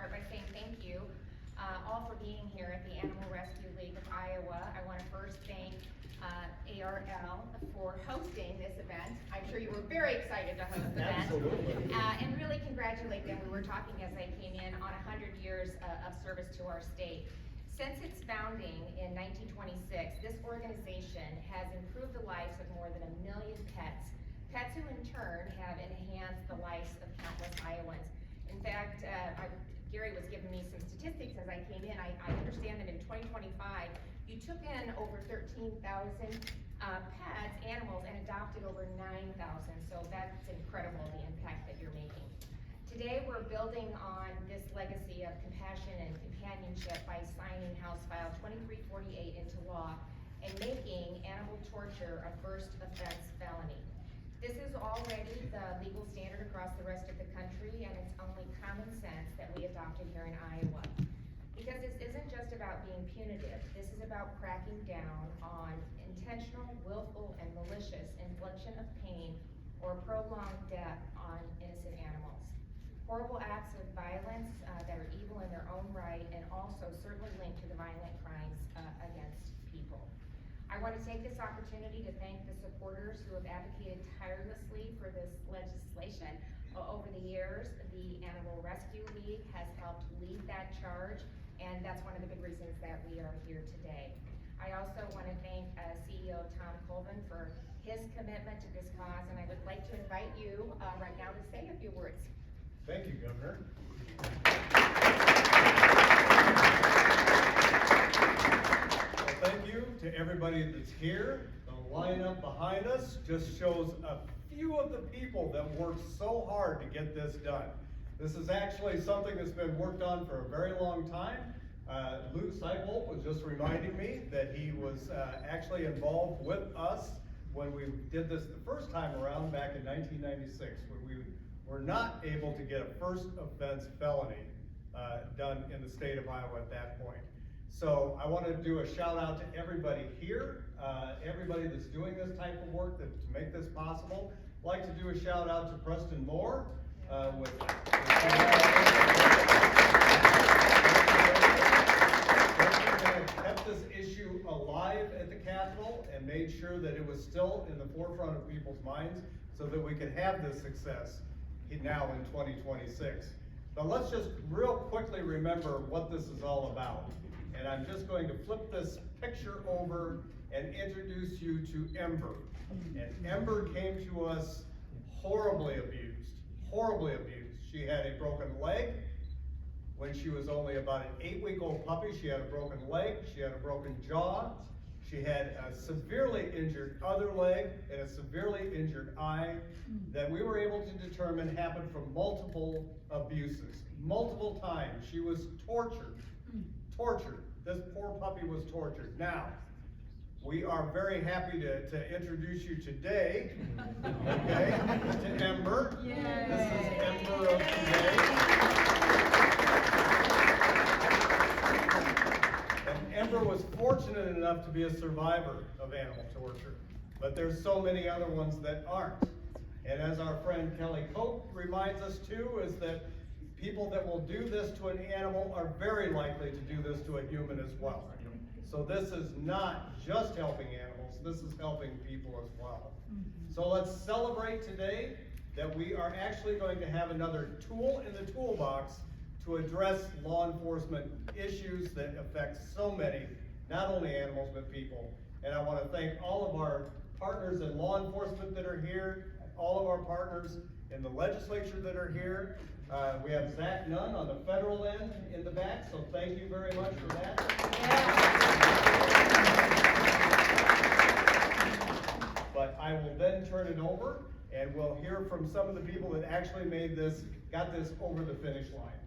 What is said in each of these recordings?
start by saying thank you all for being here at the Animal Rescue League of Iowa. I want to first thank ARL for hosting this event. I'm sure you were very excited to host the event. Absolutely. And really congratulate them. We were talking as I came in on 100 years of service to our state. Since its founding in 1926, this organization has improved the lives of more than 1 million pets who in turn have enhanced the lives of countless Iowans. In fact, Gary was giving me some statistics as I came in. I understand that in 2025, you took in over 13,000 pets, animals, and adopted over 9,000. So that's incredible, the impact that you're making. Today, we're building on this legacy of compassion and companionship by signing House File 2348 into law and making animal torture a first offense felony. This is already the legal standard across the rest of the country, and it's only common sense that we adopted here in Iowa. Because this isn't just about being punitive, this is about cracking down on intentional, willful, and malicious infliction of pain or prolonged death on innocent animals. Horrible acts of violence that are evil in their own right and also certainly linked to the violent crimes against people. I want to take this opportunity to thank the supporters who have advocated tirelessly for this legislation over the years. The Animal Rescue League has helped lead that charge, and that's one of the big reasons that we are here today. I also want to thank CEO Tom Colvin for his commitment to this cause, and I would like to invite you right now to say a few words. Thank you, Governor. Well, thank you to everybody that's here. The lineup behind us just shows a few of the people that worked so hard to get this done. This is actually something that's been worked on for a very long time. Luke Seibold was just reminding me that he was actually involved with us when we did this the first time around back in 1996, when we were not able to get a first offense felony done in the state of Iowa at that point. So I want to do a shout out to everybody here, everybody that's doing this type of work to make this possible. I'd like to do a shout out to Preston Moore kept this issue alive at the Capitol and made sure that it was still in the forefront of people's minds so that we could have this success now in 2026. But let's just real quickly remember what this is all about. And I'm just going to flip this picture over and introduce you to Ember. And Ember came to us horribly abused, horribly abused. She had a broken leg. When she was only about an 8-week-old puppy, she had a broken leg, she had a broken jaw, she had a severely injured other leg and a severely injured eye that we were able to determine happened from multiple abuses. Multiple times she was tortured. This poor puppy was tortured. Now, we are very happy to introduce you today, okay, to Ember. Yay. This is Ember of today. And Ember was fortunate enough to be a survivor of animal torture, but there's so many other ones that aren't. And as our friend Kelly Cope reminds us too, is that people that will do this to an animal are very likely to do this to a human as well. So this is not just helping animals, this is helping people as well. So let's celebrate today that we are actually going to have another tool in the toolbox to address law enforcement issues that affect so many, not only animals, but people. And I want to thank all of our partners in law enforcement that are here, all of our partners in the legislature that are here. We have Zach Nunn on the federal end in the back, so thank you very much for that. But I will then turn it over, and we'll hear from some of the people that actually got this over the finish line.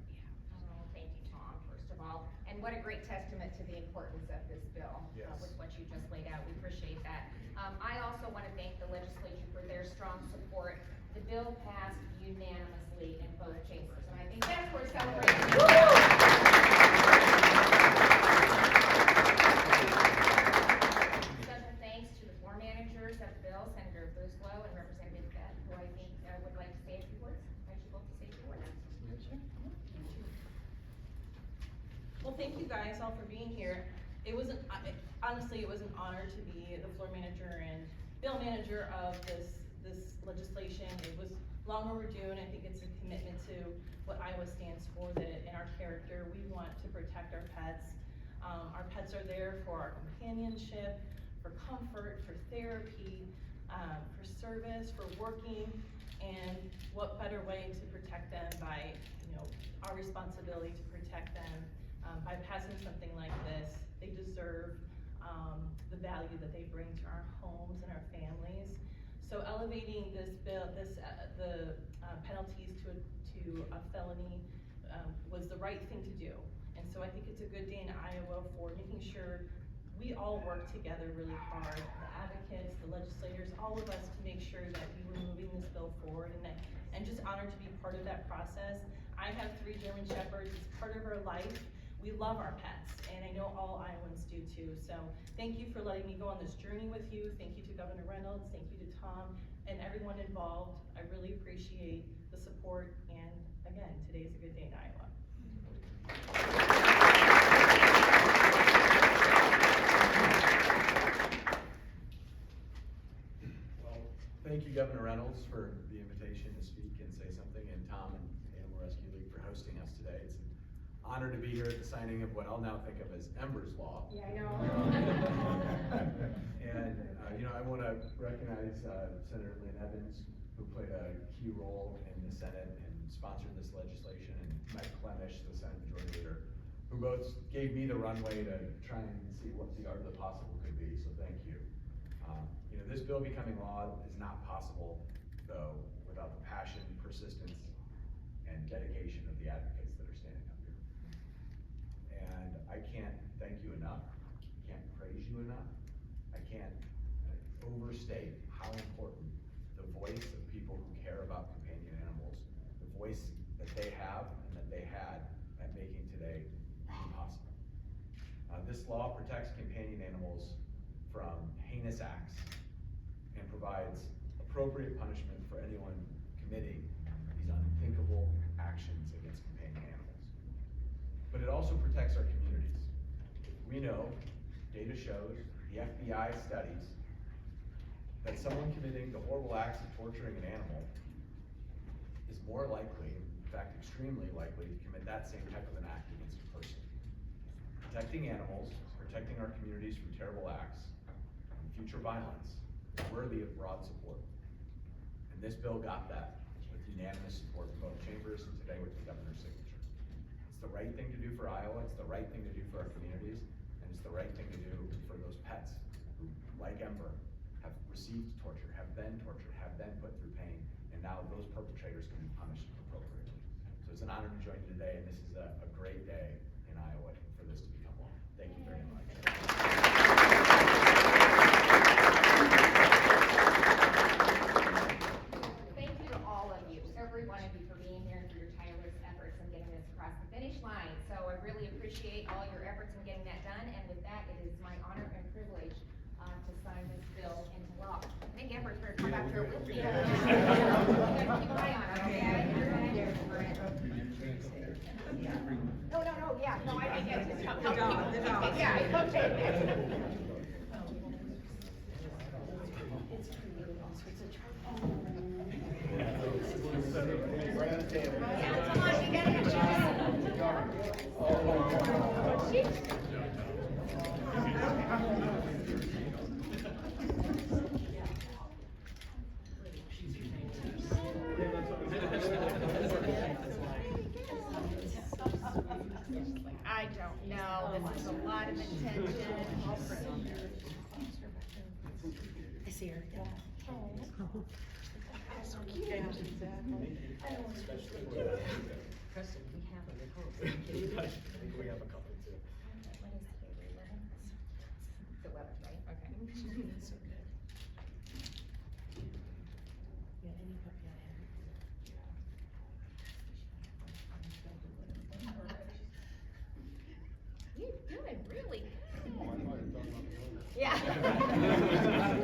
Oh, thank you, Tom, first of all. And what a great testament to the importance of this bill, Yes. With what you just laid out. We appreciate that. I also want to thank the legislature for their strong support. The bill passed unanimously in both chambers, and I think that's worth celebrating. Special thanks to the floor managers of the bill, Senator Booslow and Representative Fett, who I think would like to say a few words. I should both say a few words. thank you guys all for being here. Honestly, it was an honor to be the floor manager and bill manager of this legislation. It was long overdue, and I think it's a commitment to what Iowa stands for, that in our character, we want to protect our pets. Our pets are there for our companionship, for comfort, for therapy, for service, for working, and what better way to protect them by, our responsibility to protect them by passing something like this. They deserve the value that they bring to our homes and our families. So elevating this bill, the penalties to a felony was the right thing to do. And so I think it's a good day in Iowa for making sure we all work together really hard, the advocates, the legislators, all of us, to make sure that we were moving this bill forward, and just honored to be part of that process. I have 3 German Shepherds. It's part of our life. We love our pets, and I know all Iowans do too. So thank you for letting me go on this journey with you. Thank you to Governor Reynolds. Thank you to Tom and everyone involved. I really appreciate the support, and again, today's a good day in Iowa. Well, thank you, Governor Reynolds, for the invitation to speak and say something, and Tom and Animal Rescue League for hosting us today. It's an honor to be here at the signing of what I'll now think of as Ember's Law. Yeah, I know. And, I want to recognize Senator Lynn Evans, who played a key role in the Senate and sponsored this legislation, and Mike Clemish, the Senate Majority Leader, who both gave me the runway to try and see what the art of the possible could be, so thank you. This bill becoming law is not possible, though, without the passion, persistence, and dedication of the advocates that are standing up here. And I can't thank you enough, can't praise you enough, I can't overstate how important the voice of people who care about companion animals, the voice that they have and that they had at making today possible. This law protects companion animals from heinous acts and provides appropriate punishment for anyone committing these unthinkable actions against companion animals. But it also protects our communities. We know, data shows, the FBI studies, that someone committing the horrible acts of torturing an animal is more likely, in fact extremely likely, to commit that same type of an act against a person. Protecting animals, protecting our communities from terrible acts and future violence is worthy of broad support. And this bill got that with unanimous support from both chambers and today with the governor's signature. It's the right thing to do for Iowa, it's the right thing to do for our communities, and it's the right thing to do for those pets who, like Ember, have received torture, have been put through pain, and now those perpetrators can be punished appropriately. So it's an honor to join you today, and this is a great day in Iowa for this to become law. Thank you very much. Thank you to all of you, every one of you, for being here and for your tireless efforts in getting this across the finish line. So I really appreciate all your efforts in getting that done, and with that, it is my honor and privilege to sign this bill into law. I think Ember's going to come back here with me. Keep an eye on it, okay? No, yeah, no, I get it. Help me. Yeah, okay. Yeah, come on, you gotta get I don't know. This is a lot of attention. I see her. So cute. Yeah, exactly. Kristen, we have a post. I think we have a couple too. When is the 11th? The 11th, right? Okay. So good. Yeah, any puppy I have. You're doing really good. Yeah.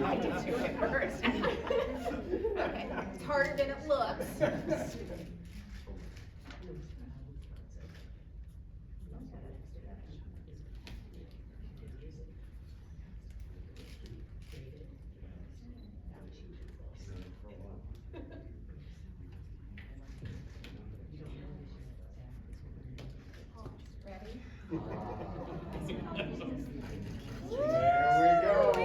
I did too at first. Okay, it's harder than it looks. There we go.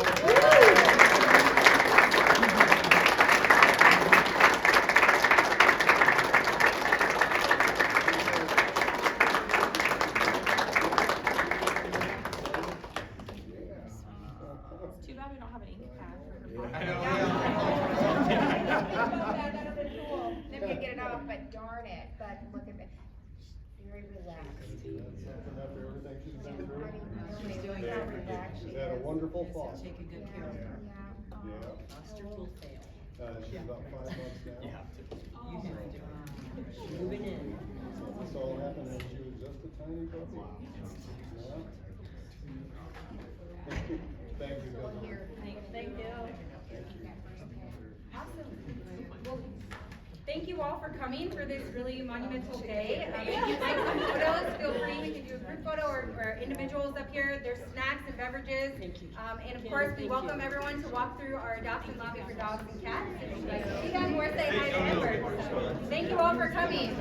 It's too bad we don't have an ink pad for her. I pocket. know, That would've been cool. Then we could get it off, but darn it, but look at that. Very relaxed. Something after everything she's been through. She's doing Yeah. everything. She's had a wonderful Yes, fall. taking good care of her. Yeah. Foster will fail. She's about 5 months now. You have to. You have to. Moving in. This all happened when she was just a tiny puppy. Yeah. Thank you, Well, Governor. here. Thank you. Awesome. Well, thank you all for coming for this really monumental day. If you'd like some photos, feel free, we can do a group photo or individuals up here. There's snacks and beverages. Thank you. And of course, we welcome everyone to walk through our adoption lobby for dogs and cats. And if you'd like to see that or say hi to Ember. Thank you all for coming.